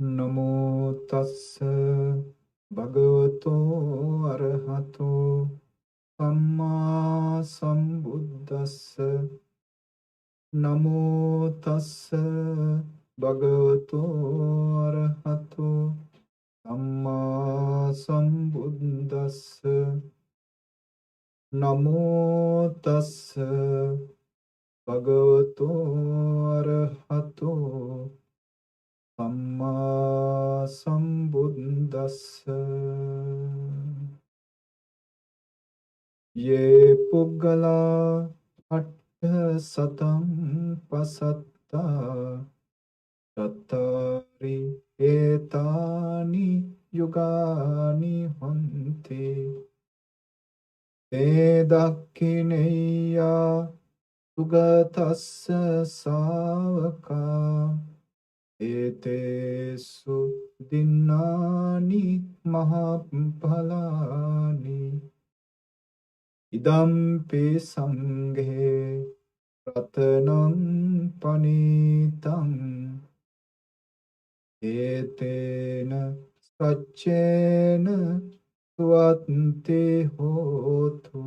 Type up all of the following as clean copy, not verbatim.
Namo tassa bhagavato arahato samma sambuddhassa. Namo tassa bhagavato arahato samma sambuddhassa. Namo tassa bhagavato arahato Dhamma Sambuddhassa. Ye Puggala Atta Satam Pasatta Tattari Etani Yugani Honte Te Dakkineya Sugatassa Savaka Etesu dinani mahaphalani idampi sanghe ratanam panitam etena saccena suvatte hotu.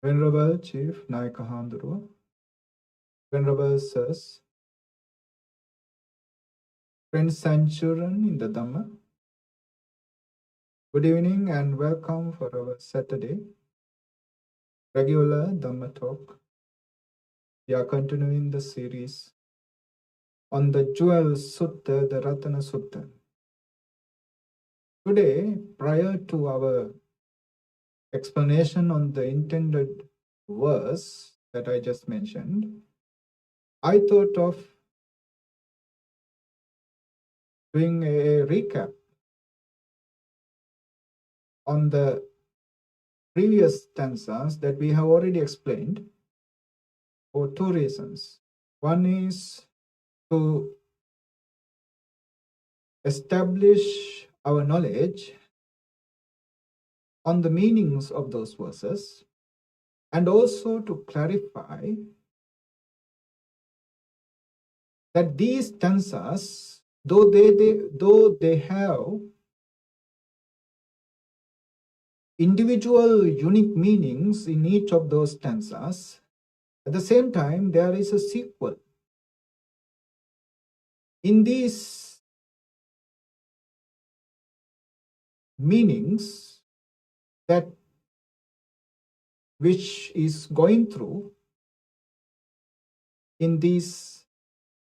Venerable Chief Naikahanduru, Venerable Sirs, friends and children in the Dhamma, good evening and welcome for our Saturday regular Dhamma talk. We are continuing the series on the jewel Sutta, the Ratana Sutta. Today, prior to our explanation on the intended verse that I just mentioned, I thought of doing a recap on the previous stanzas that we have already explained for two reasons. One is to establish our knowledge on the meanings of those verses, and also to clarify that these stanzas, though they have individual unique meanings in each of those stanzas, at the same time there is a sequel. In these meanings that which is going through in these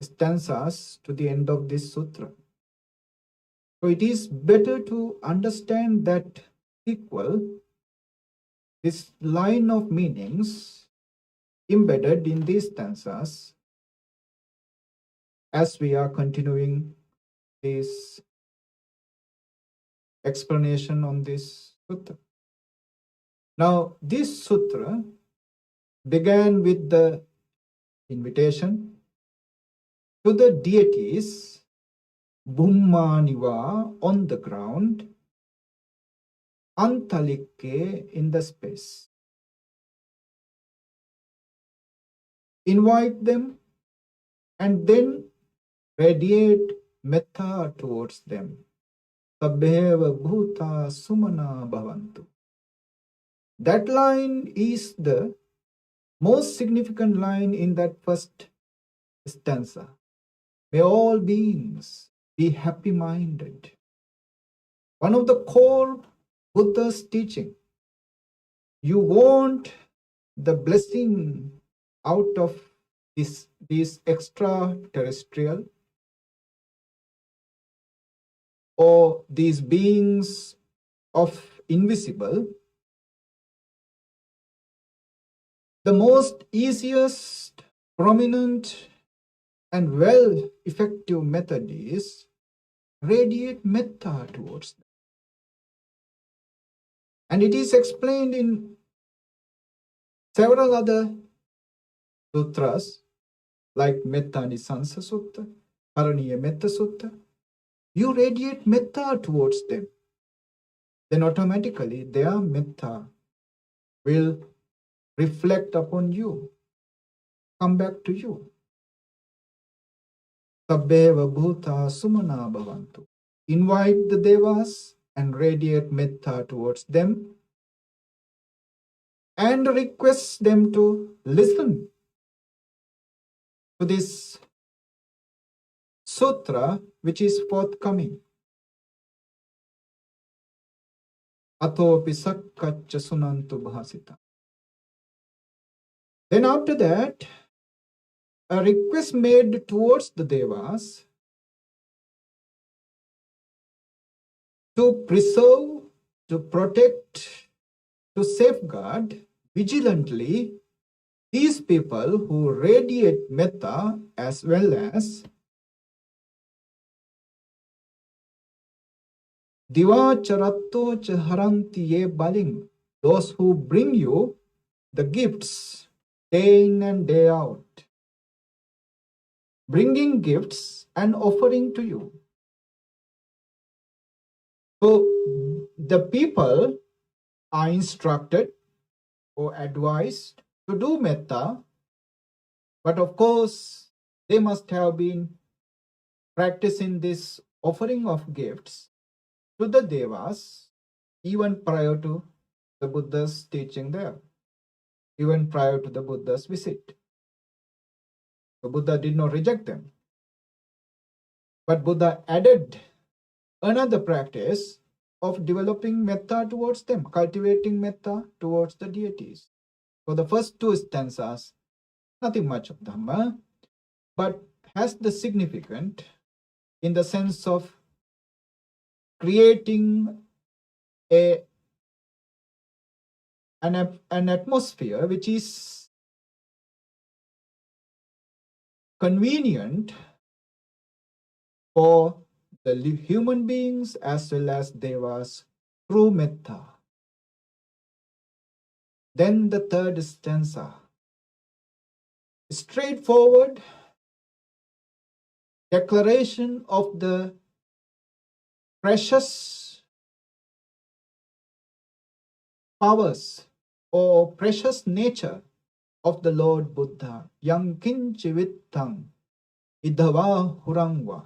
stanzas to the end of this sutra. So it is better to understand that sequel, this line of meanings embedded in these stanzas as we are continuing this explanation on this sutra. Now, this sutra began with the invitation to the deities, Bhummaniva on the ground, Antalikke in the space. Invite them and then radiate metta towards them. Sabbheva bhuta sumana bhavantu. That line is the most significant line in that first stanza. May all beings be happy-minded. One of the core Buddha's teaching. You want the blessing out of these extraterrestrial or these beings of invisible. The most easiest, prominent, and well-effective method is radiate metta towards them. And it is explained in several other sutras, like Metta Nisansa Sutta, Karaniya Metta Sutta. You radiate metta towards them, then automatically their metta will reflect upon you, come back to you. Sabbeva bhuta sumana bhavantu. Invite the devas and radiate metta towards them and request them to listen to this sutra which is forthcoming. Atopi sakkaccha sunantu bhasita. Then after that, a request made towards the devas to preserve, to protect, to safeguard vigilantly these people who radiate metta, as well as divacharatto cha haranti ye baling, those who bring you the gifts day in and day out, bringing gifts and offering to you. So the people are instructed or advised to do metta, but of course they must have been practicing this offering of gifts to the devas even prior to the Buddha's teaching there, even prior to the Buddha's visit. The Buddha did not reject them, but Buddha added another practice of developing metta towards them, cultivating metta towards the deities. For the first two stanzas, nothing much of Dhamma, but has the significant in the sense of creating an atmosphere which is convenient for the human beings as well as devas through metta. Then the third stanza, straightforward declaration of the precious powers or precious nature of the Lord Buddha. Yang kinchivittam idhava hurangva.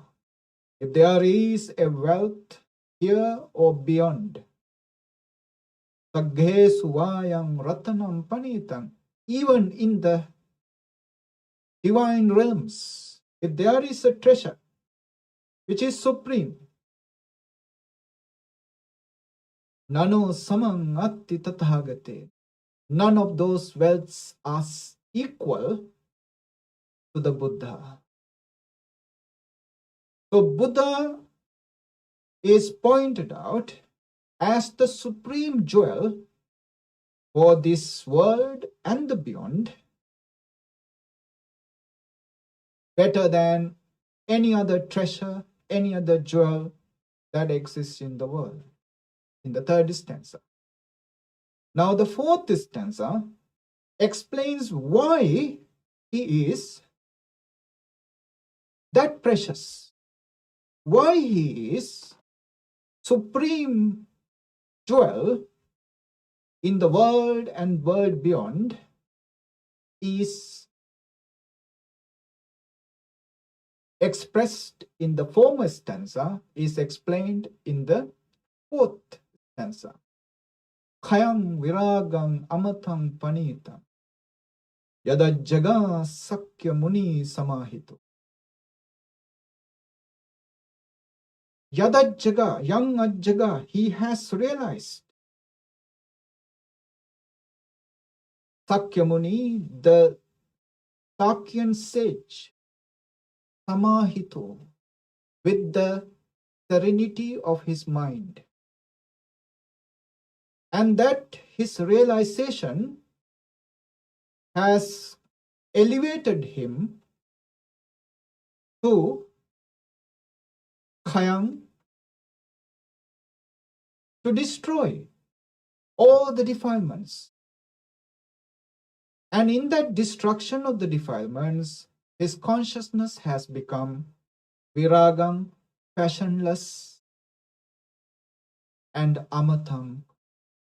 If there is a wealth here or beyond, saghe suvayam ratanam panitam, even in the divine realms, if there is a treasure which is supreme, nano samang atti tathagate, none of those wealths are equal to the Buddha. So Buddha is pointed out as the supreme jewel for this world and the beyond, better than any other treasure, any other jewel that exists in the world, in the third stanza. Now the fourth stanza explains why he is that precious, why he is supreme jewel in the world and world beyond, is expressed in the former stanza, is explained in the fourth stanza. Khayam viragam amatam panitam yada jaga sakya muni samahito. Yada jaga, young Jaga, he has realized. Sakya Muni, the Sakyan sage, samahito, with the serenity of his mind. And that his realization has elevated him to Khayam, to destroy all the defilements. And in that destruction of the defilements, his consciousness has become viragam, passionless, and amatam,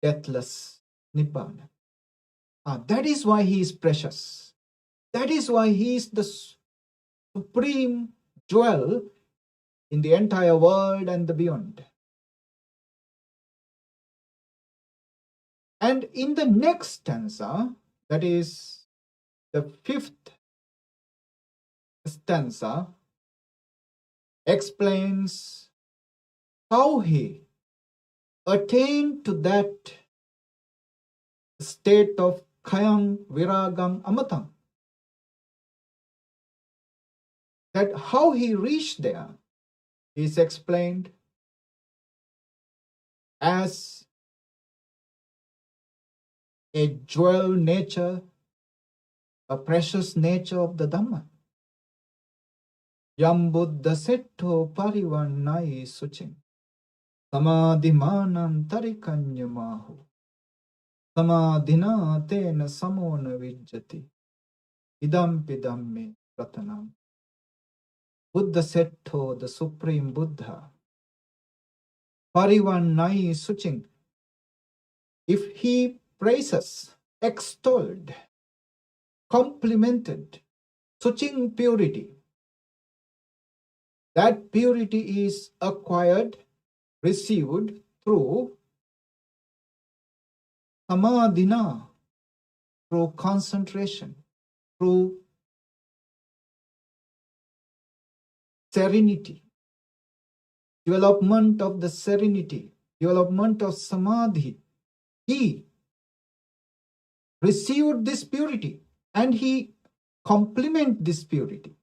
deathless, nibbana. That is why he is precious. That is why he is the supreme dwell in the entire world and the beyond. And in the next stanza, that is the fifth stanza, explains how he attained to that state of Khayang Viragang Amatang. That how he reached there is explained as a jewel nature, a precious nature of the Dhamma. Yam Buddha Setto Parivannai Suching Samadhimanam Tarikanyamahu Samadhina Tena Samona Vijjati Idam Pidamme Ratanam. Buddha Setto, the Supreme Buddha, Parivannai Suching, if he praises, extolled, complimented, Suching purity, that purity is acquired, received through Samadhina, through concentration, through serenity, development of the serenity, development of samadhi. He received this purity and he complement this purity.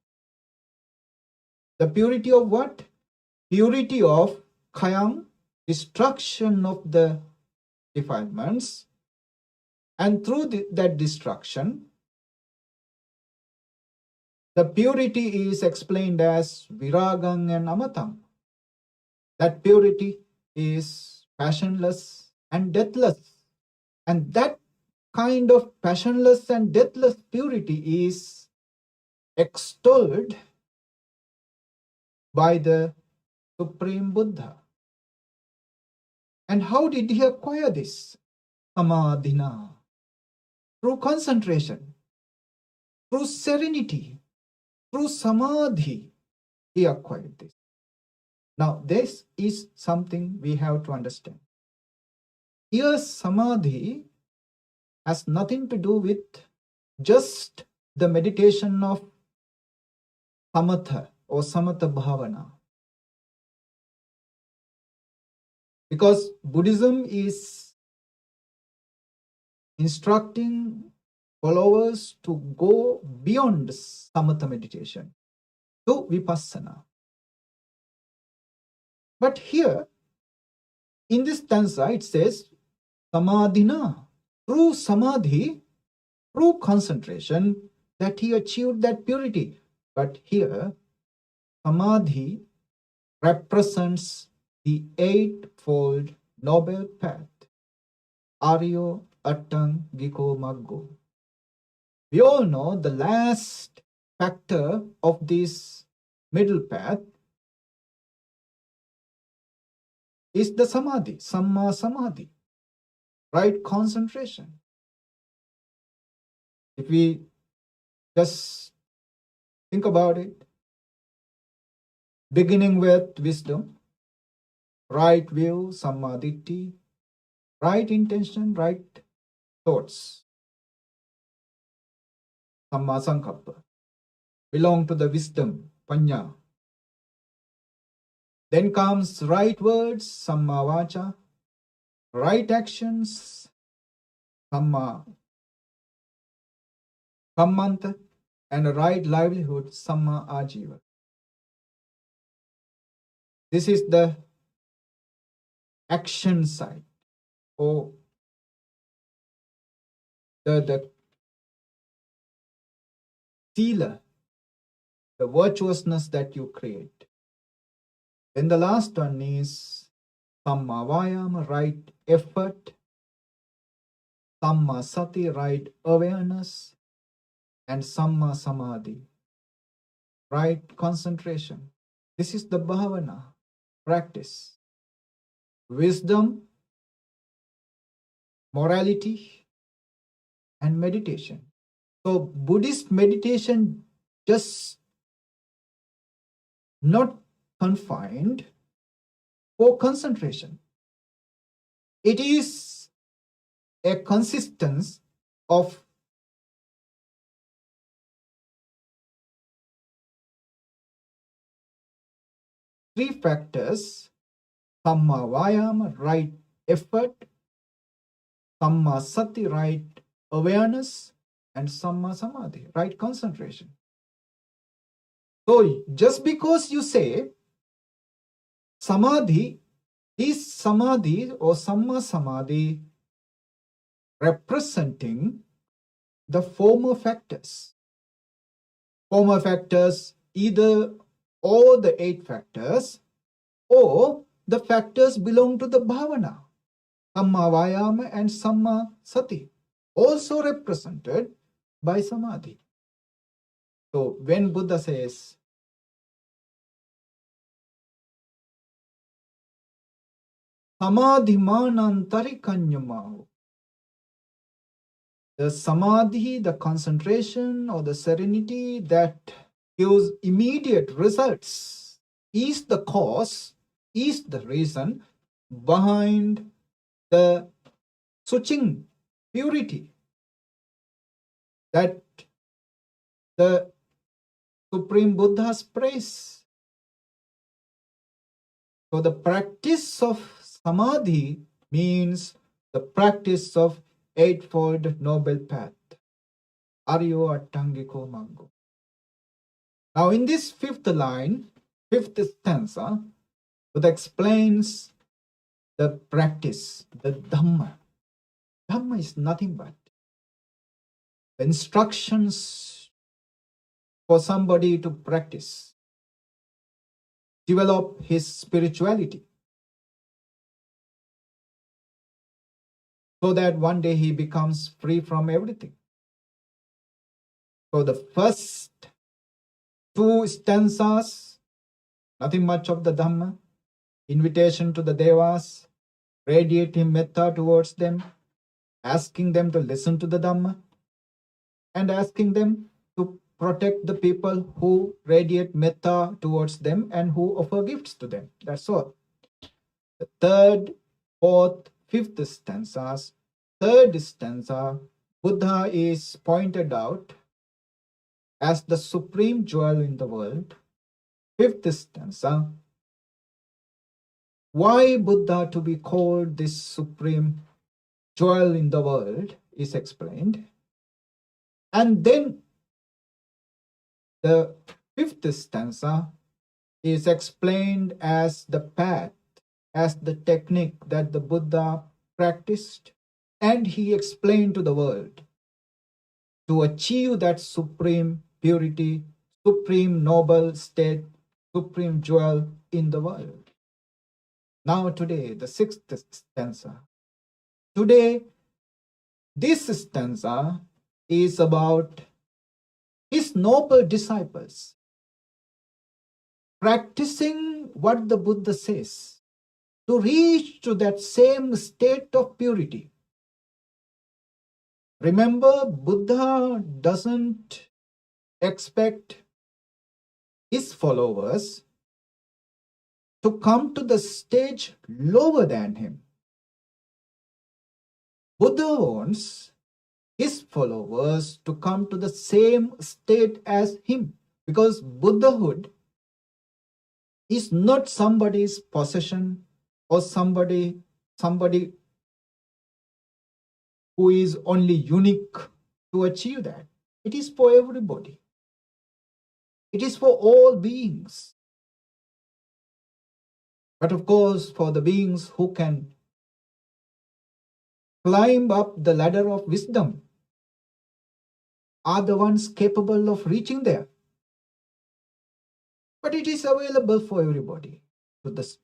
The purity of what? Purity of Khayang, destruction of the defilements, and through that destruction, the purity is explained as Viragang and Amatang. That purity is passionless and deathless. And that kind of passionless and deathless purity is extolled by the Supreme Buddha. And how did he acquire this? Samadhina. Through concentration, through serenity, through samadhi, he acquired this. Now, this is something we have to understand. Here, samadhi has nothing to do with just the meditation of samatha or samatha bhavana. Because Buddhism is instructing followers to go beyond samatha meditation to vipassana. But here, in this stanza, it says, samadhina, through samadhi, through concentration, that he achieved that purity. But here, samadhi represents the eightfold noble path, Aryo Attang Giko Maggo. We all know the last factor of this middle path is the samadhi, samma samadhi, right concentration. If we just think about it, beginning with wisdom, right view, sammaditthi, right intention, right thoughts, samma sankalpa, belong to the wisdom, panya. Then comes right words, samma vacha, right actions, samma kammanta, and a right livelihood, samma ajiva. This is the action side, or the sila, the virtuousness that you create. Then the last one is samma vayama, right effort, samma sati, right awareness, and samma samadhi, right concentration. This is the bhavana practice. Wisdom, morality, and meditation. So Buddhist meditation just not confined for concentration. It is a consistence of three factors: Dhamma Vayama, right effort; Dhamma Sati, right awareness; and Dhamma Samadhi, right concentration. So just because you say Samadhi, is Samadhi or Samma Samadhi representing the former factors. Former factors, either all the 8 factors or the factors belong to the bhavana, Samma Vayama and Samma Sati, also represented by Samadhi. So when Buddha says, Samadhimanantari kanyamaho, the Samadhi, the concentration or the serenity that gives immediate results, is the cause, is the reason behind the suching, purity, that the Supreme Buddha's praise. So the practice of Samadhi means the practice of Eightfold Noble Path, Aryo Attangiko Maggo. Now in this 5th line, 5th stanza, Buddha explains the practice, the Dhamma. Dhamma is nothing but the instructions for somebody to practice, develop his spirituality, so that one day he becomes free from everything. So the first 2 stanzas, nothing much of the Dhamma, invitation to the Devas, radiating metta towards them, asking them to listen to the Dhamma, and asking them to protect the people who radiate metta towards them and who offer gifts to them. That's all. The 3rd, 4th, 5th stanzas, 3rd stanza, Buddha is pointed out as the supreme jewel in the world. 5th stanza, why Buddha to be called this supreme jewel in the world is explained. And then the 5th stanza is explained as the path, as the technique that the Buddha practiced, and he explained to the world to achieve that supreme purity, supreme noble state, supreme jewel in the world. Now today, the 6th stanza. Today, this stanza is about his noble disciples practicing what the Buddha says to reach to that same state of purity. Remember, Buddha doesn't expect his followers to come to the stage lower than him. Buddha wants his followers to come to the same state as him, because Buddhahood is not somebody's possession or somebody who is only unique to achieve that. It is for everybody. It is for all beings. But of course, for the beings who can climb up the ladder of wisdom are the ones capable of reaching there. But it is available for everybody to the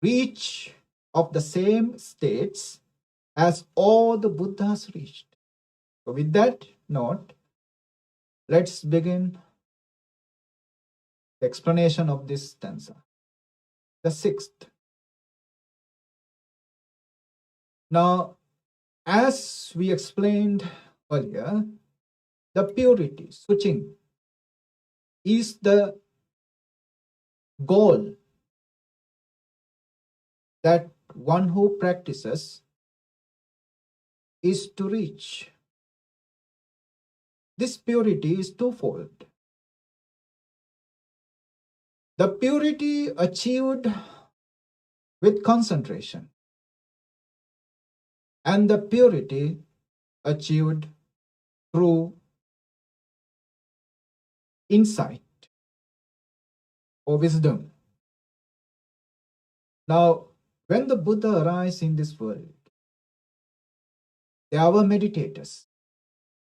reach of the same states as all the Buddhas reached. So with that note, let's begin the explanation of this stanza. The 6th. Now, as we explained earlier, the purity, suching, is the goal that one who practices is to reach. This purity is twofold. The purity achieved with concentration, and the purity achieved through insight or wisdom. Now, when the Buddha arrives in this world, there were meditators.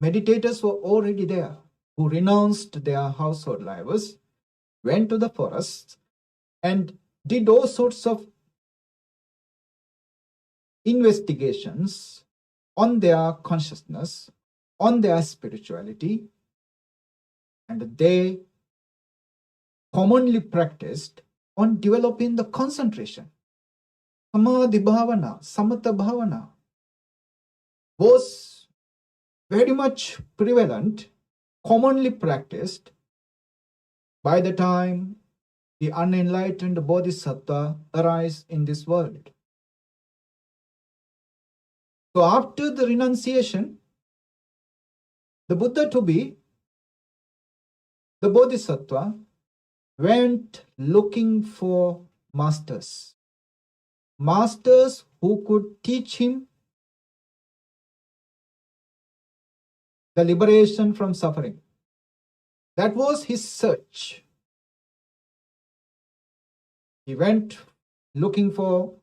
Meditators were already there who renounced their household lives, went to the forest, and did all sorts of investigations on their consciousness, on their spirituality, and they commonly practiced on developing the concentration. Samadhi bhavana, samatha bhavana was very much prevalent, commonly practiced by the time the unenlightened bodhisattva arise in this world. So after the renunciation, the Buddha to be, the bodhisattva went looking for masters. Masters who could teach him the liberation from suffering. That was his search. He went looking for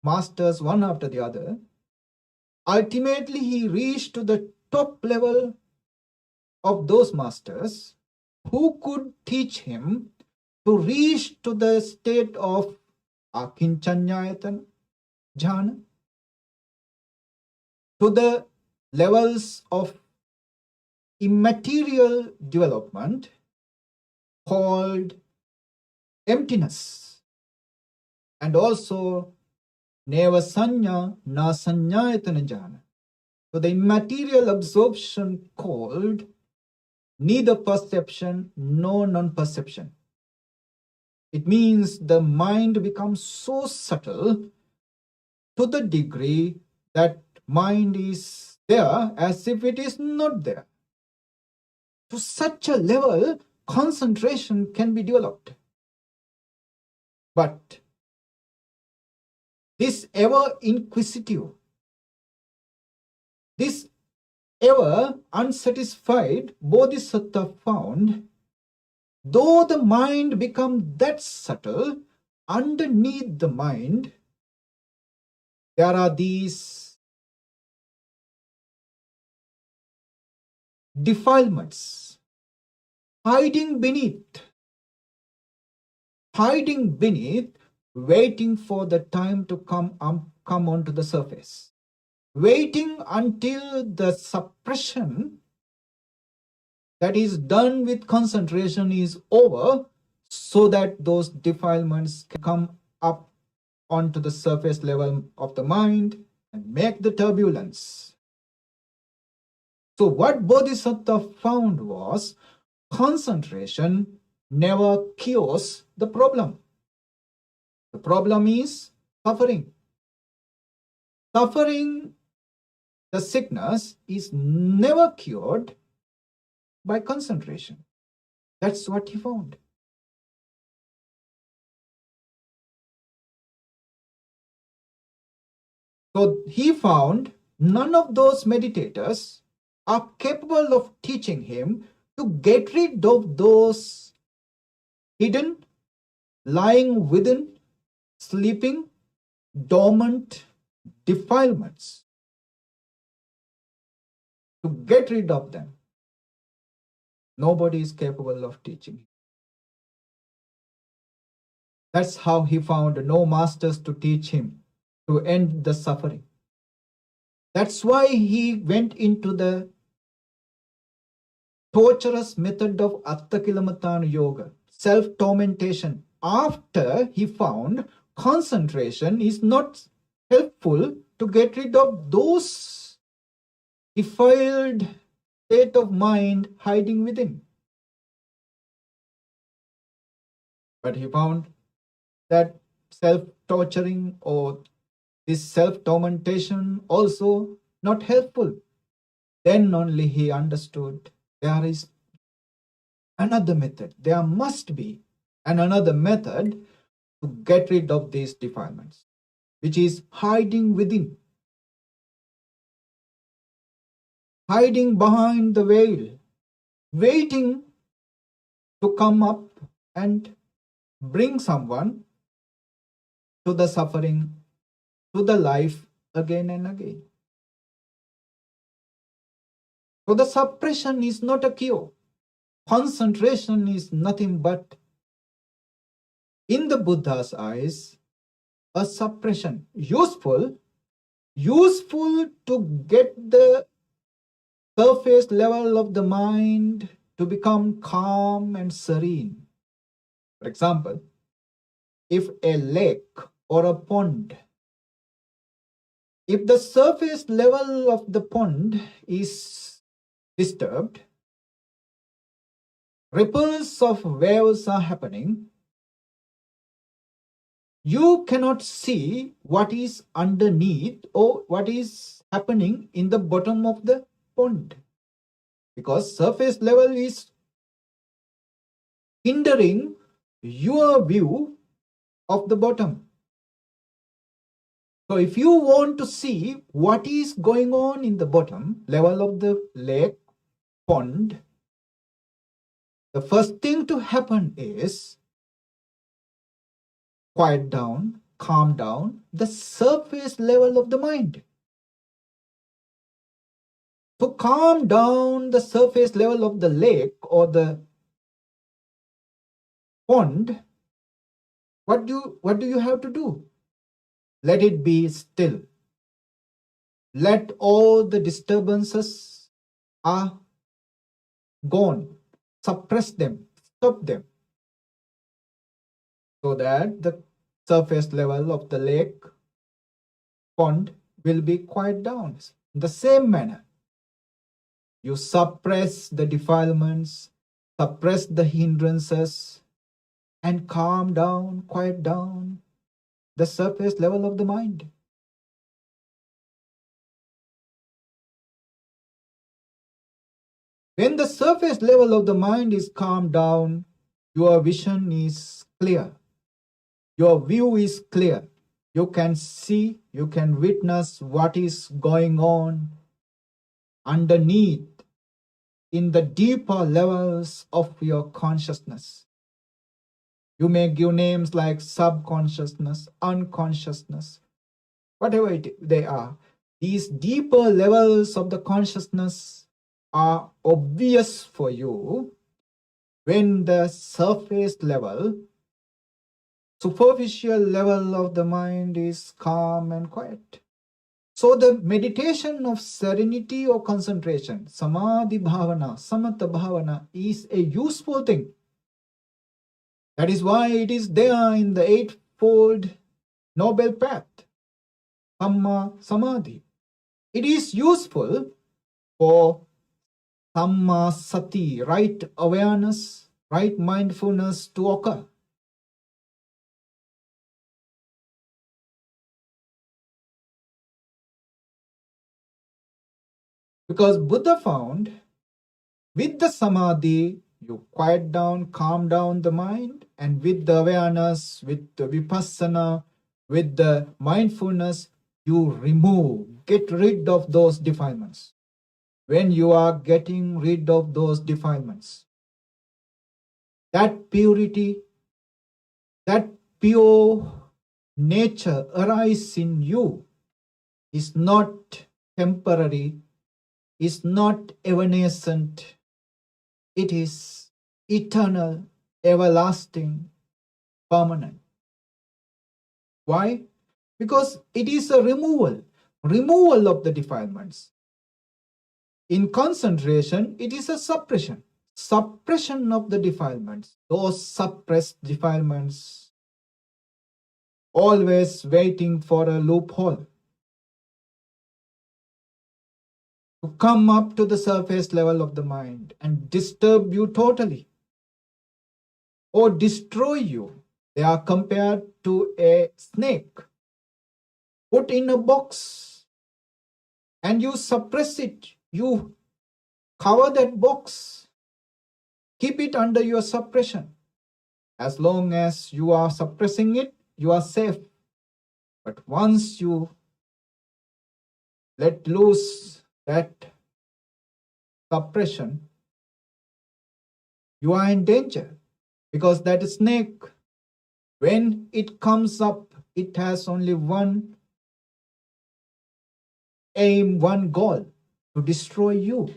masters one after the other. Ultimately, he reached to the top level of those masters who could teach him to reach to the state of akinchanyayatana jhana, to the levels of immaterial development called emptiness, and also neva sanya na sanyayatana jhana, to the immaterial absorption called neither perception nor non-perception. It means the mind becomes so subtle to the degree that mind is there as if it is not there. To such a level, concentration can be developed. But this ever inquisitive, this ever unsatisfied bodhisattva found, though the mind becomes that subtle, underneath the mind, there are these defilements hiding beneath, waiting for the time to come onto the surface, waiting until the suppression that is done with concentration is over, so that those defilements can come up onto the surface level of the mind and make the turbulence. So what Bodhisattva found was concentration never cures the problem. The problem is suffering. Suffering, the sickness, is never cured by concentration. That's what he found. So he found none of those meditators are capable of teaching him to get rid of those hidden, lying within, sleeping, dormant defilements. To get rid of them. Nobody is capable of teaching him. That's how he found no masters to teach him to end the suffering. That's why he went into the torturous method of Attakilamatana yoga, self-tormentation, after he found concentration is not helpful to get rid of those defiled state of mind hiding within. But he found that self-torturing or this self-tormentation also not helpful. Then only he understood there is another method. There must be another method to get rid of these defilements, which is hiding within, hiding behind the veil, waiting to come up and bring someone to the suffering, to the life again and again. So the suppression is not a cure. Concentration is nothing but, in the Buddha's eyes, a suppression. Useful to get the surface level of the mind to become calm and serene. For example, if a lake or a pond, if the surface level of the pond is disturbed, ripples of waves are happening, you cannot see what is underneath or what is happening in the bottom of the pond, because surface level is hindering your view of the bottom. So if you want to see what is going on in the bottom level of the lake, pond, the first thing to happen is quiet down, calm down the surface level of the mind. To calm down the surface level of the lake or the pond, what do you have to do? Let it be still. Let all the disturbances are gone. Suppress them, stop them, so that the surface level of the lake, pond will be quiet down. In the same manner, you suppress the defilements, suppress the hindrances, and calm down, quiet down the surface level of the mind. When the surface level of the mind is calmed down, your vision is clear. Your view is clear. You can see, you can witness what is going on underneath in the deeper levels of your consciousness. You may give names like subconsciousness, unconsciousness, whatever they are. These deeper levels of the consciousness are obvious for you when the surface level, superficial level of the mind is calm and quiet. So the meditation of serenity or concentration, samadhi bhavana, samatha bhavana, is a useful thing. That is why it is there in the eightfold noble path, Dhamma Samadhi. It is useful for Dhamma Sati, right awareness, right mindfulness to occur. Because Buddha found with the Samadhi, you quiet down, calm down the mind, and with the awareness, with the vipassana, with the mindfulness, you remove, get rid of those defilements. When you are getting rid of those defilements, that purity, that pure nature arises in you, is not temporary, is not evanescent, it is eternal, everlasting, permanent. Why? Because it is a removal of the defilements. In concentration, it is a suppression of the defilements. Those suppressed defilements, always waiting for a loophole to come up to the surface level of the mind and disturb you totally. or destroy you. They are compared to a snake put in a box and you suppress it. You cover that box, keep it under your suppression. As long as you are suppressing it, you are safe. But once you let loose that suppression, you are in danger, because that snake, when it comes up, it has only one aim, one goal: to destroy you.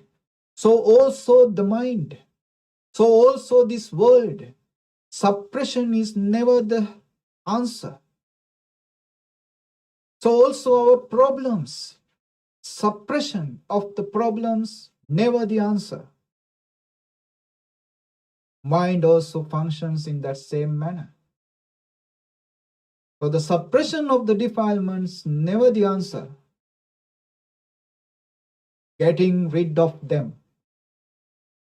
So also the mind, so also this world. Suppression is never the answer. So also our problems, suppression of the problems, never the answer. Mind also functions in that same manner. So the suppression of the defilements, never the answer. Getting rid of them,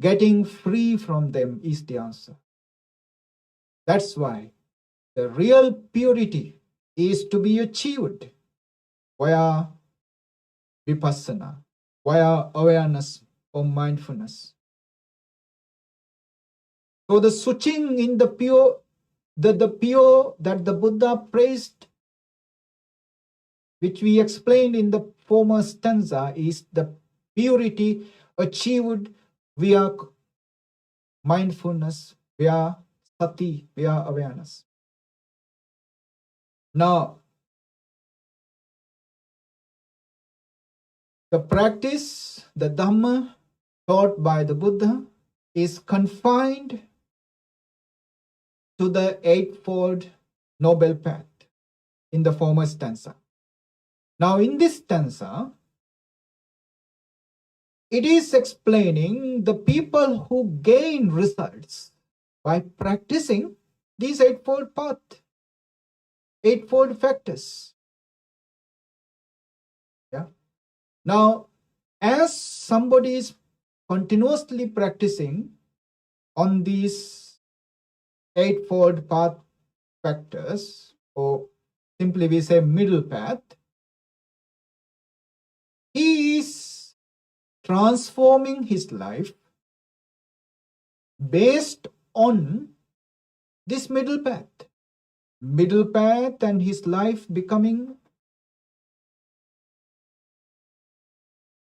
getting free from them is the answer. That's why the real purity is to be achieved via vipassana, via awareness or mindfulness. So the switching in the pure, the pure that the Buddha praised, which we explained in the former stanza, is the purity achieved via mindfulness, via sati, via awareness. Now, the practice, the Dhamma taught by the Buddha, is confined to the Eightfold Noble Path in the former stanza. Now, in this stanza, it is explaining the people who gain results by practicing these Eightfold Path, Eightfold Factors. Yeah. Now, as somebody is continuously practicing on these Eightfold Path factors, or simply we say middle path, he is transforming his life based on this middle path. Middle path and his life becoming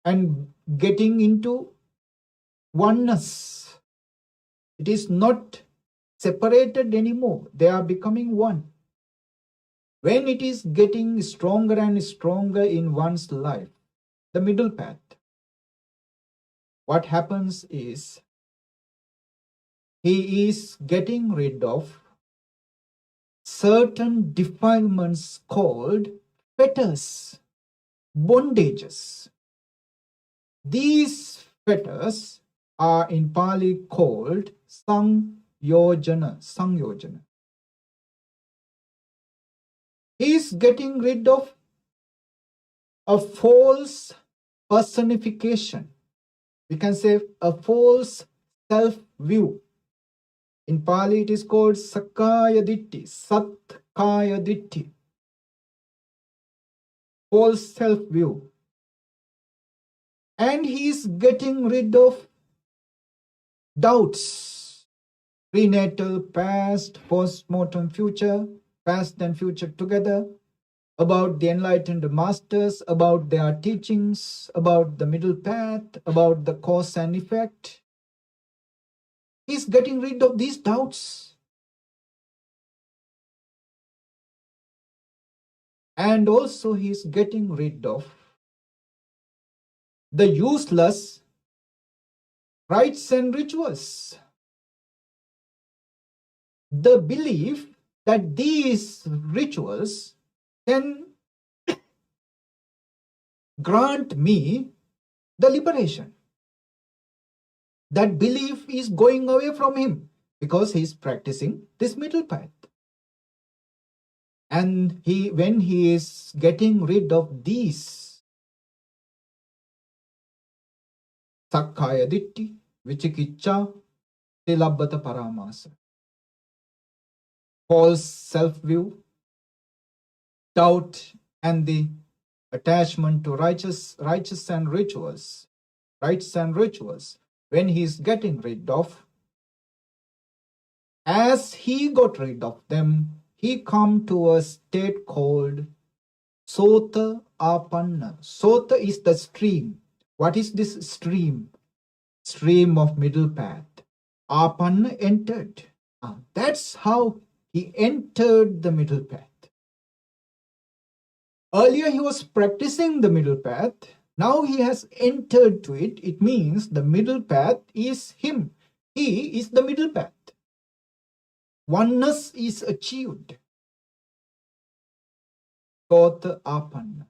and getting into oneness. It is not separated anymore. They are becoming one. When it is getting stronger and stronger in one's life, the middle path, what happens is he is getting rid of certain defilements called fetters, bondages. These fetters are in Pali called sangyojana. Sangyojana. He is getting rid of a false personification. We can say a false self-view. In Pali it is called Sakkaya Ditti, Satkaya Ditti. False self-view. And he is getting rid of doubts. Prenatal, past, post-mortem future, past and future together, about the enlightened masters, about their teachings, about the middle path, about the cause and effect. He's getting rid of these doubts. And also he's getting rid of the useless rites and rituals. The belief that these rituals can grant me the liberation. That belief is going away from him because he is practicing this middle path. And when he is getting rid of these Sakkaya Ditti, Vichikicca, Tilabbata Paramasa, false self-view, doubt, and the attachment to rites and rituals, when he is getting rid of, as he got rid of them, he come to a state called Sota Apanna. Sota is the stream. What is this stream? Stream of middle path. Apanna entered. That's how he entered the middle path. Earlier he was practicing the middle path. Now he has entered to it. It means the middle path is him. He is the middle path. Oneness is achieved. Sota Apanna.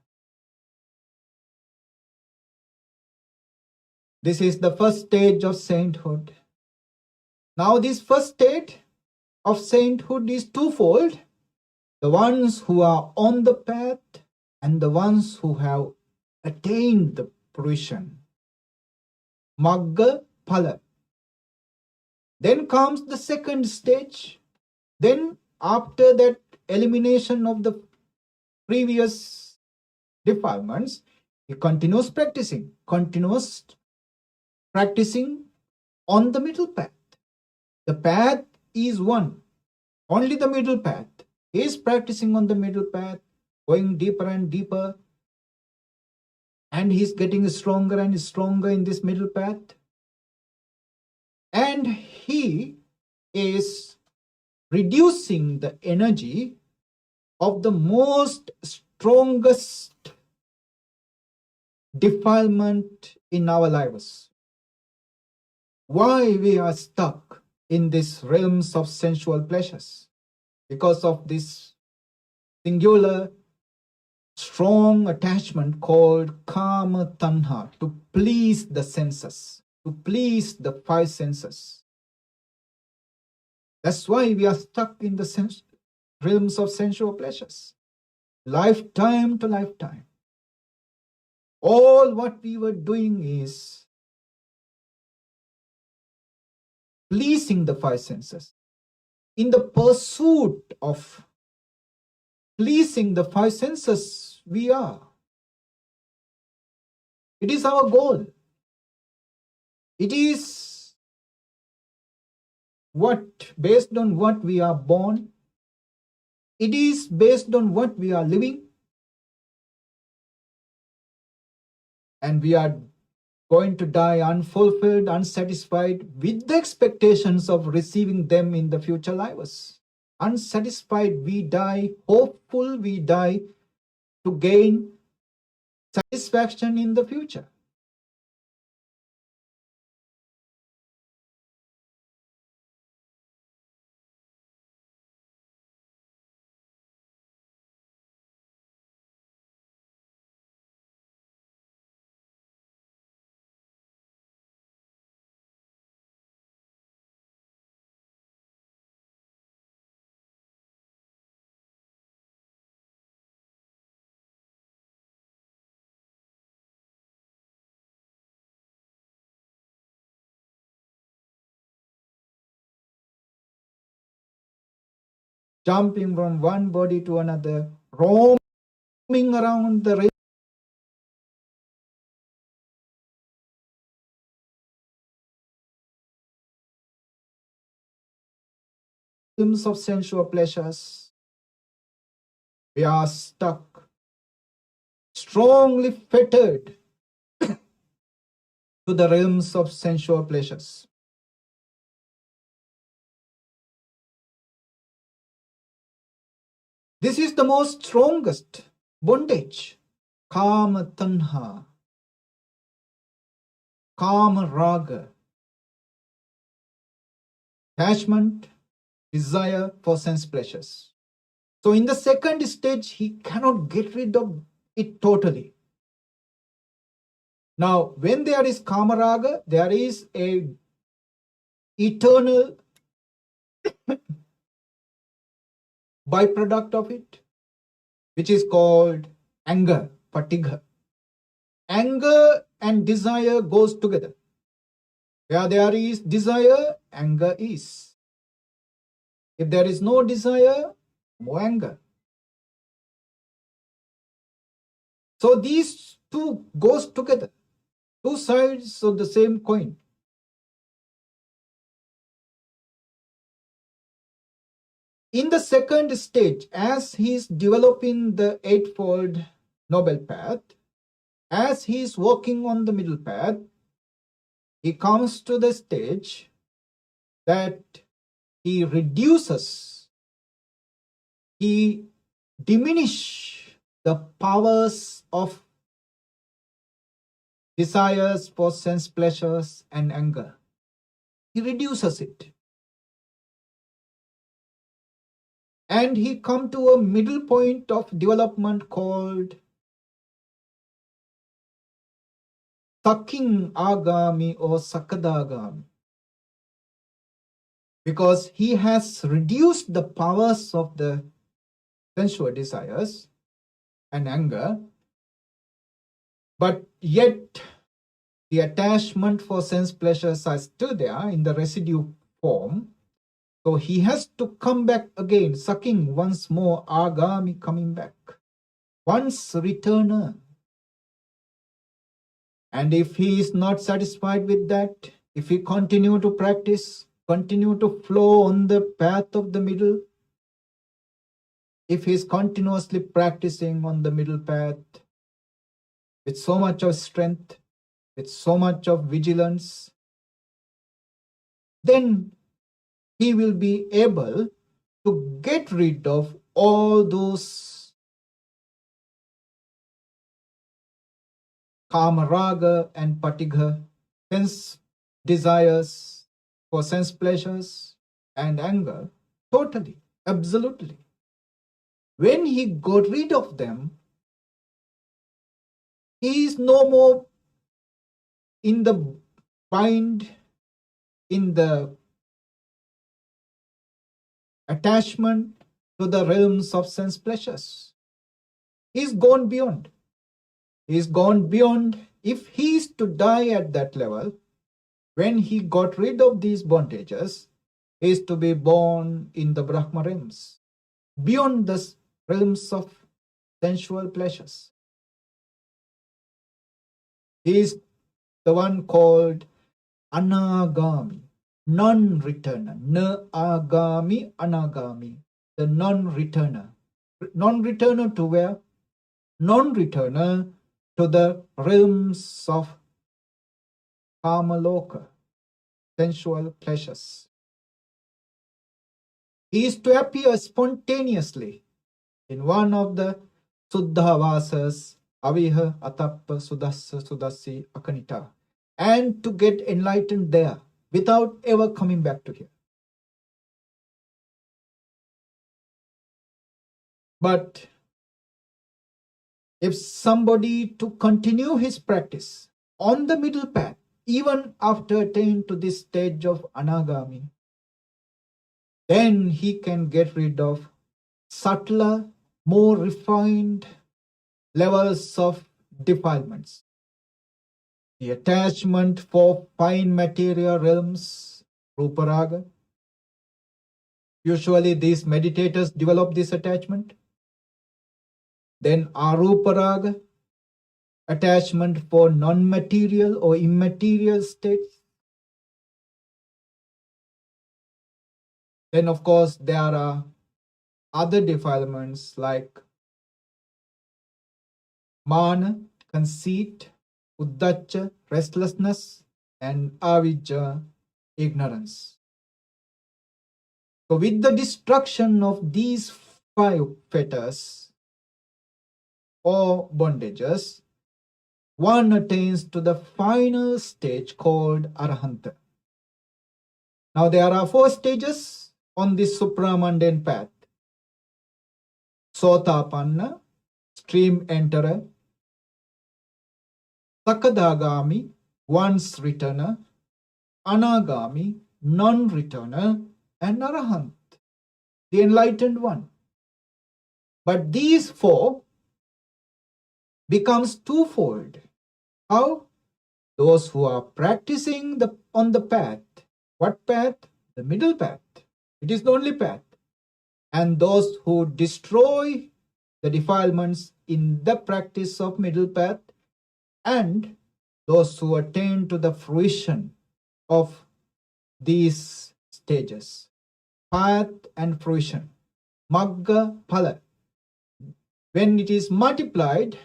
This is the first stage of sainthood. Now this first state of sainthood is twofold. The ones who are on the path and the ones who have attained the fruition. Magga Phala. Then comes the second stage. Then after that elimination of the previous defilements, he continues practicing on the middle path. The path is one, only the middle path. He is practicing on the middle path, going deeper and deeper, and he is getting stronger and stronger in this middle path. And he is reducing the energy of the most strongest defilement in our lives. Why we are stuck in these realms of sensual pleasures? Because of this singular strong attachment called kama tanha, to please the senses, to please the five senses. That's why we are stuck in the realms of sensual pleasures, lifetime to lifetime. All what we were doing is pleasing the five senses. In the pursuit of pleasing the five senses, we are. It is our goal. It is based on what we are born. It is based on what we are living. And we are going to die unfulfilled, unsatisfied, with the expectations of receiving them in the future lives. Unsatisfied, we die. Hopeful, we die to gain satisfaction in the future. Jumping from one body to another, roaming around the realms of sensual pleasures. We are stuck, strongly fettered to the realms of sensual pleasures. This is the most strongest bondage. Kama tanha, kama raga, attachment, desire for sense pleasures. So in the second stage, he cannot get rid of it totally. Now, when there is kama raga, there is a eternal byproduct of it, which is called anger, patigha. Anger and desire goes together. Where there is desire, anger is. If there is no desire, no anger. So these two goes together, two sides of the same coin. In the second stage, as he is developing the Eightfold Noble Path, as he is working on the middle path, he comes to the stage that he reduces, he diminishes the powers of desires for sense pleasures and anger. He reduces it. And he come to a middle point of development called Saking Agami or Sakadagami. Because he has reduced the powers of the sensual desires and anger, but yet the attachment for sense pleasures are still there in the residue form. So he has to come back again, sucking once more, agami, coming back, once returner. And if he is not satisfied with that, if he continue to practice, continue to flow on the path of the middle, if he is continuously practicing on the middle path with so much of strength, with so much of vigilance, then he will be able to get rid of all those kama raga and patigha, sense desires for sense pleasures and anger, totally, absolutely. When he got rid of them, he is no more in the bind, in the attachment to the realms of sense pleasures. He's gone beyond. He's gone beyond. If he is to die at that level, when he got rid of these bondages, he is to be born in the Brahma realms, beyond the realms of sensual pleasures. He is the one called Anagami, non-returner. Na-agami, anagami, the non-returner. Non-returner to where? Non-returner to the realms of kamaloka, sensual pleasures. He is to appear spontaneously in one of the Suddhavasas, Aviha, Atappa, Sudassa, Sudasi, Akanita, and to get enlightened there without ever coming back to here. But if somebody to continue his practice on the middle path, even after attaining to this stage of anagami, then he can get rid of subtler, more refined levels of defilements. The attachment for fine material realms, Ruparaga. Usually these meditators develop this attachment. Then Aruparaga, attachment for non-material or immaterial states. Then of course there are other defilements like Mana, conceit, Uddacha, restlessness, and Avijja, ignorance. So with the destruction of these 5 fetters or bondages, one attains to the final stage called Arahanta. Now there are 4 stages on this supramundane path. Sotapanna, stream enterer. Sakadagami, once returner. Anagami, non-returner. And Arahant, the enlightened one. But these 4 becomes twofold. How? Those who are practicing on the path. What path? The middle path. It is the only path. and those who destroy the defilements in the practice of middle path, and those who attain to the fruition of these stages, path and fruition, magga phala. When it is multiplied,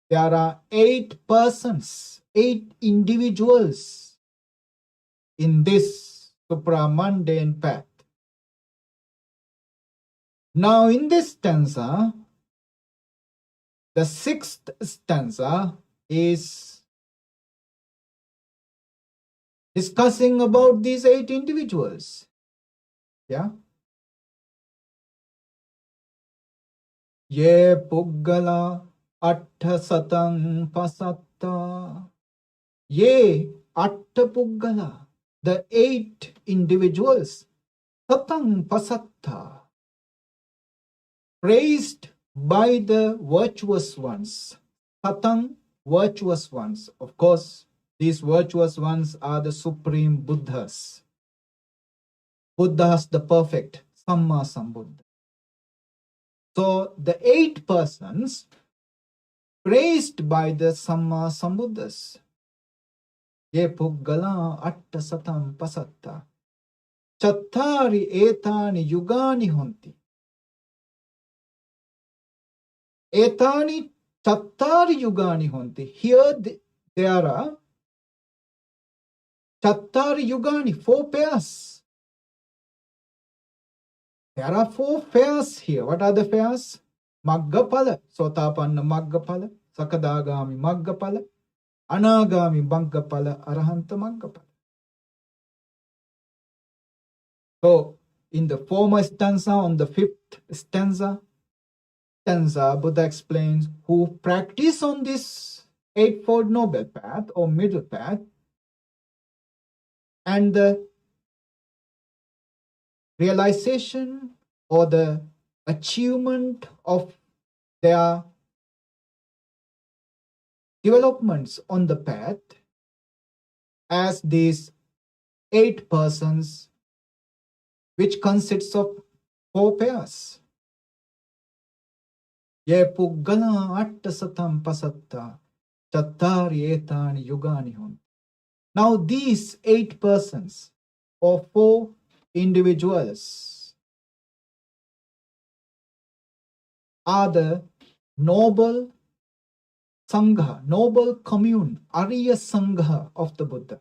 there are 8 persons, 8 individuals in this supramundane path. Now in this stanza, the 6th stanza is discussing about these 8 individuals. Yeah. Ye puggala atta satang pasatta. Ye atta puggala, the 8 individuals, satang pasatta, praised by the virtuous ones. Satang, virtuous ones. Of course, these virtuous ones are the supreme Buddhas. Buddhas the perfect, Samma Sambuddha. So the 8 persons praised by the Samma Sambuddhas. Ye puggala atta satam pasatta. Chattari etani yugani honti. Etani chattari yugani honti. Here there are chattari yugani, 4 pairs. There are 4 pairs here. What are the pairs? Maggapala, Sotapanna Maggapala, Sakadagami Maggapala, Anagami Maggapala, Arahanta Maggapala. So, in the former stanza, on the 5th stanza, Buddha explains who practice on this Eightfold Noble Path or Middle Path, and the realization or the achievement of their developments on the path as these 8 persons, which consists of 4 pairs. Ye puggala atta satam pasatta chattari etani yugani honti. Now these 8 persons or 4 individuals are the noble Sangha, noble commune, Arya Sangha of the Buddha.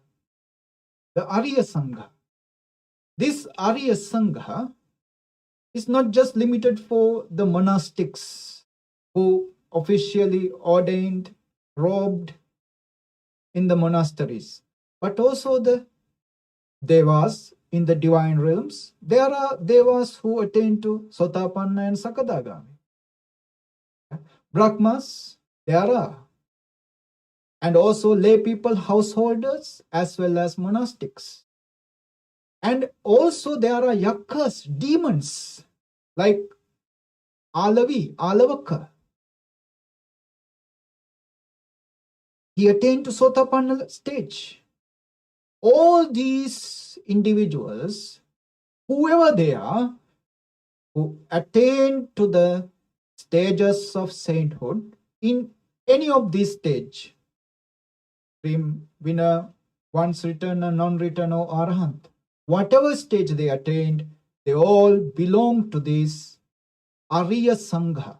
The Arya Sangha. This Arya Sangha is not just limited for the monastics who officially ordained, robed in the monasteries, but also the Devas in the divine realms. There are Devas who attain to Sotapanna and Sakadagami. Brahmas, there are. And also lay people, householders, as well as monastics. And also there are yakas, demons, like Alavaka. He attained to Sotapanna stage. All these individuals, whoever they are, who attain to the stages of sainthood in any of these stages, winner, once returner, non-returner, or arahant, whatever stage they attained, they all belong to this Arya Sangha.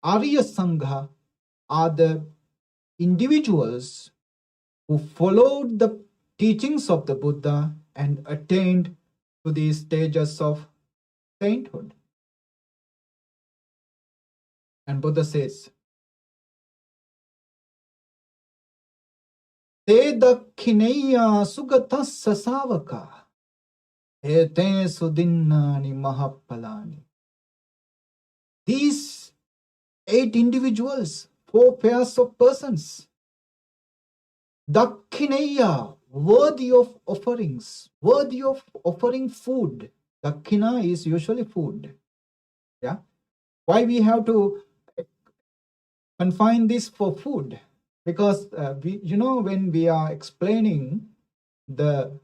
Arya Sangha are the individuals who followed the teachings of the Buddha and attained to these stages of sainthood. And Buddha says, Te dakhineya sugatassa savaka, ete sudinnani mahapalani. These 8 individuals, 4 pairs of persons, dakhineya, worthy of offerings, worthy of offering food. Dakhina is usually food. Yeah. Why we have to confine this for food? Because when we are explaining the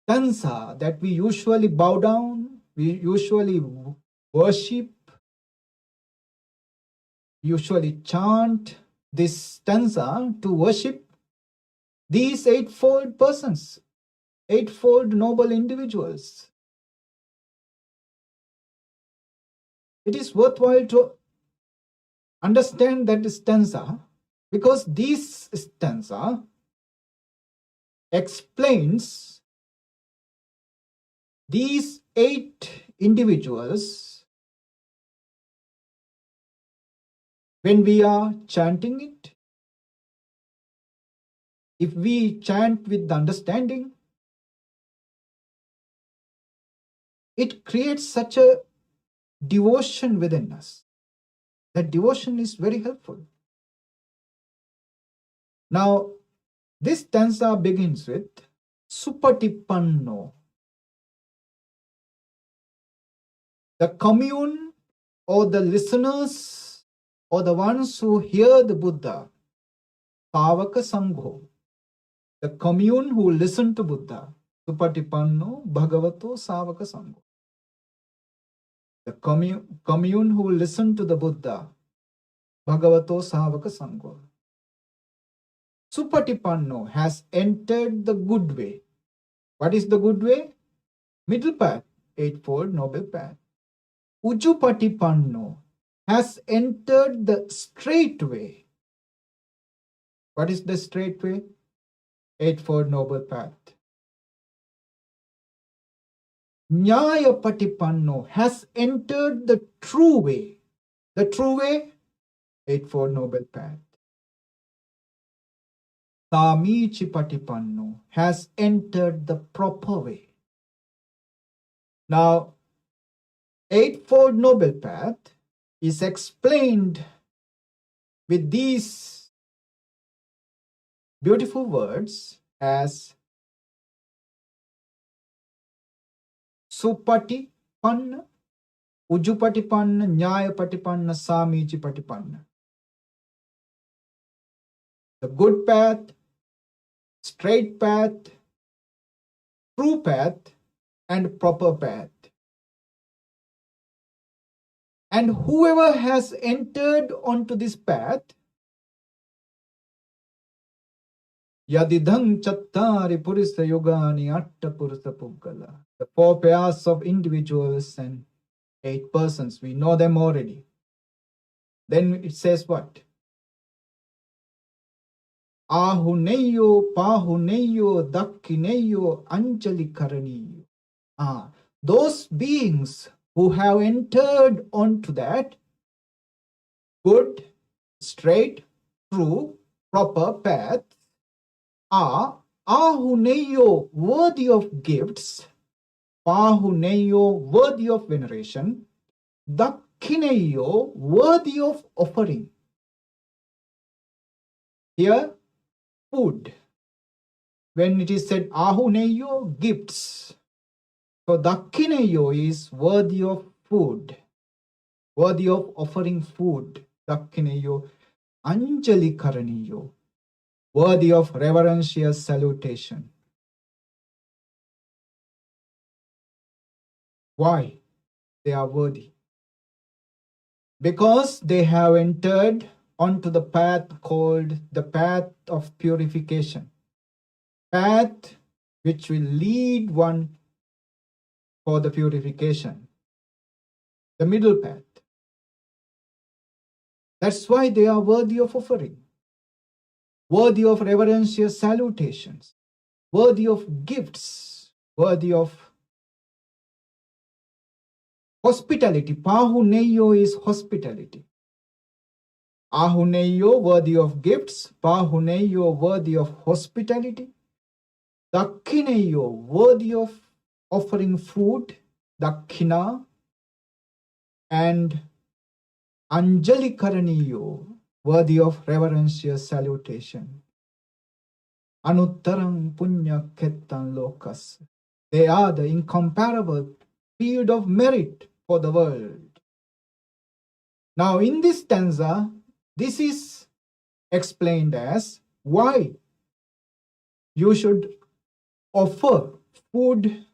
stanza that we usually bow down, we usually worship, usually chant this stanza to worship these eightfold persons, eightfold noble individuals. It is worthwhile to understand that stanza because this stanza explains these 8 individuals when we are chanting it. If we chant with the understanding, it creates such a devotion within us. That devotion is very helpful. Now, this stanza begins with Supatipanno. The commune or the listeners or the ones who hear the Buddha, Pavaka Sangho, the commune who listen to Buddha, Supatipanno Bhagavato Savaka Sangho. The commune who listen to the Buddha, Bhagavato Savaka Sangho. Supatipanno has entered the good way. What is the good way? Middle path, eightfold noble path. Ujupatipanno has entered the straight way. What is the straight way? Eightfold noble path. Nyayapatipanno has entered the true way. The true way? Eightfold noble path. Samichipatipanno has entered the proper way. Now, eightfold noble path is explained with these beautiful words as Supatipanna, Ujupatipanna, Nyayapatipanna, Samichipatipanna. The good path, straight path, true path, and proper path. And whoever has entered onto this path, Yadidhang chattari purisa yogani atta purisa puggala. The 4 pairs of individuals and 8 persons, we know them already. Then it says what? Ahuneyo, Pahuneyo, Dakkineyo, Anjali Karaniyo. Those beings who have entered onto that good, straight, true, proper path are Ahuneyo, worthy of gifts, Pahuneyo, worthy of veneration, Dakkineyo, worthy of offering. Here, food. When it is said Ahuneyo, gifts. So Dakkineyo is worthy of food, worthy of offering food. Dakkineyo, Anjali Karaniyo, worthy of reverential salutation. Why they are worthy? Because they have entered onto the path called the path of purification. Path which will lead one for the purification. The middle path. That's why they are worthy of offering, worthy of reverential salutations, worthy of gifts, worthy of hospitality. Pahuneyo is hospitality. Ahuneyo, worthy of gifts. Pahuneyo, worthy of hospitality. Dakkineyo, worthy of offering food, Dakkina. And Anjali Karaniyo, worthy of reverential salutation. Anuttarang Punya Kettan Lokas. They are the incomparable field of merit for the world. Now, in this stanza, this is explained as why you should offer food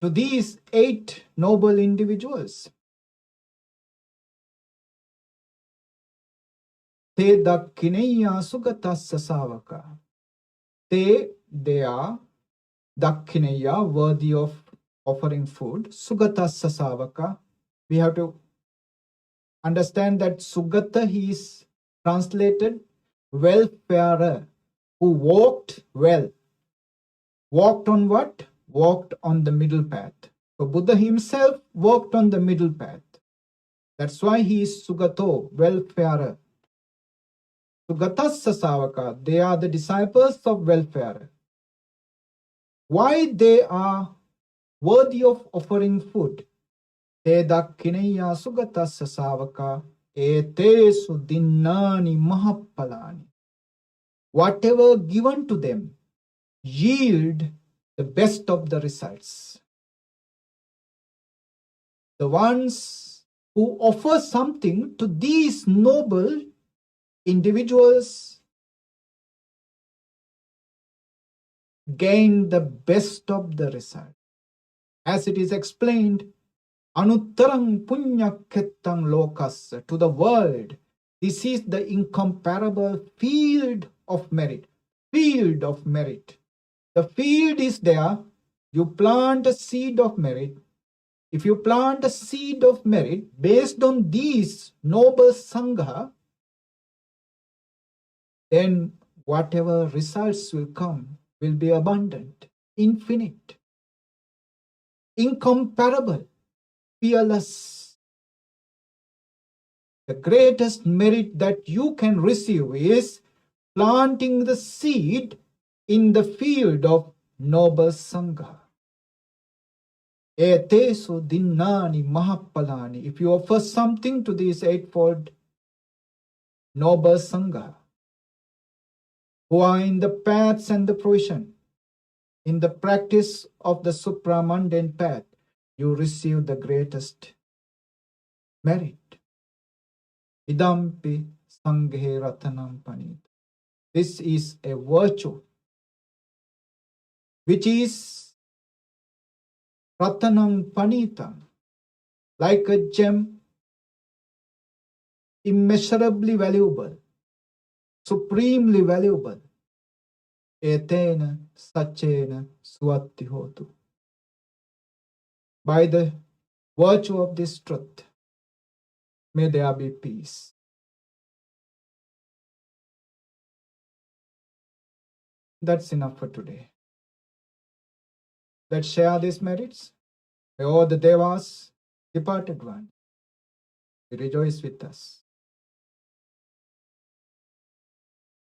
to these 8 noble individuals. Te dakkineya sugatasya savaka. They are dakkineya, worthy of offering food. Sugatasya savaka. We have to understand that Sugata, he is translated welfarer, who walked well. Walked on what? Walked on the middle path. So Buddha himself walked on the middle path. That's why he is Sugato, welfarer. Sugatasya savaka, they are the disciples of welfare. Why they are worthy of offering food? Te dakkineya sugatasya savaka etesu dinnani mahapalani. Whatever given to them yield the best of the results. The ones who offer something to these noble individuals gain the best of the result. As it is explained, Anuttarang punyaketang lokas, to the world, this is the incomparable field of merit. Field of merit. The field is there. You plant a seed of merit. If you plant a seed of merit based on these noble sangha, then whatever results will come will be abundant, infinite, incomparable, fearless. The greatest merit that you can receive is planting the seed in the field of noble sangha. Etesu dinnani mahapalani. If you offer something to this eightfold noble sangha, who are in the paths and the fruition, in the practice of the supramundane path, you receive the greatest merit. Idampi sanghe ratanam panita. This is a virtue which is ratanam panita, like a gem, immeasurably valuable, supremely valuable. Etena sachena suatti hotu. By the virtue of this truth, may there be peace. That's enough for today. Let's share these merits. May all the devas, departed ones, rejoice with us.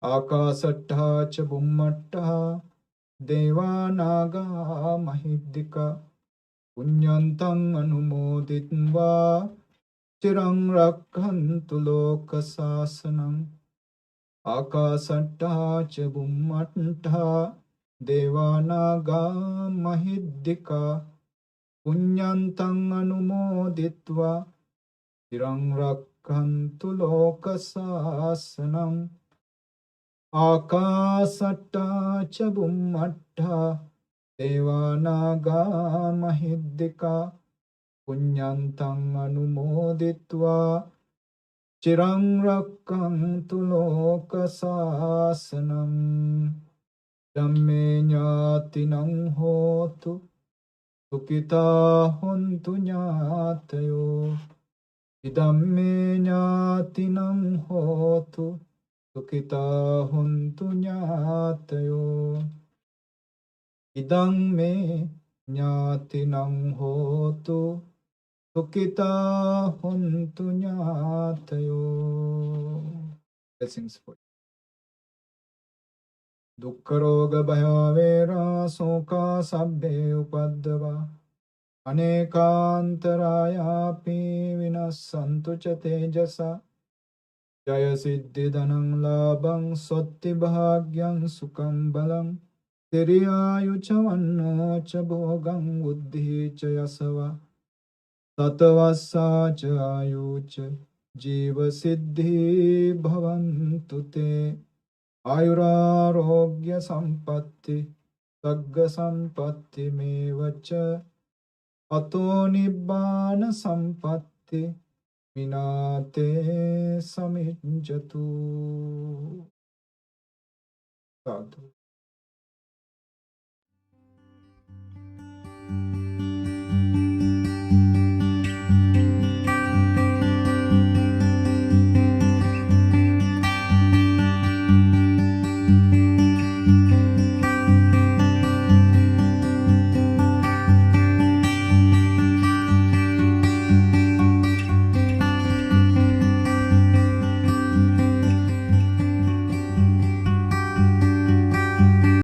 Akasattha cha bummattha devanaga mahiddika punyantang anumoditva chirang rakkhantu lokasasanam. Akasattha cha bummattha devanaga mahiddika punyantang anumoditva chirang rakkhantu lokasasanam. Akasatta cha bummattha devanaga mahiddika punyantang anumoditva chirang rakkhantu lokasasanam. Dhamme jnatinang hotu sukita hontu jnatayo. Dhamme jnatinang hotu sukita hontu jnatayo. Idang me jnatinang hotu sukita hontu jnatayo. Blessings for you. Dukkharoga bhayavera soka sabbe upadava anekantarayapi vinassantu cha tejasa. Jaya siddhi dhanang labang sotti bhagyang sukam balang tiriyayu cha vanno cha bhogam buddhi cha yasava tatavassa cha ayu cha jiva siddhi bhavantu te ayurarogya sampatti Sagga sampatti mevacha ato nibbana sampatti minate samijjatu. Sadhu.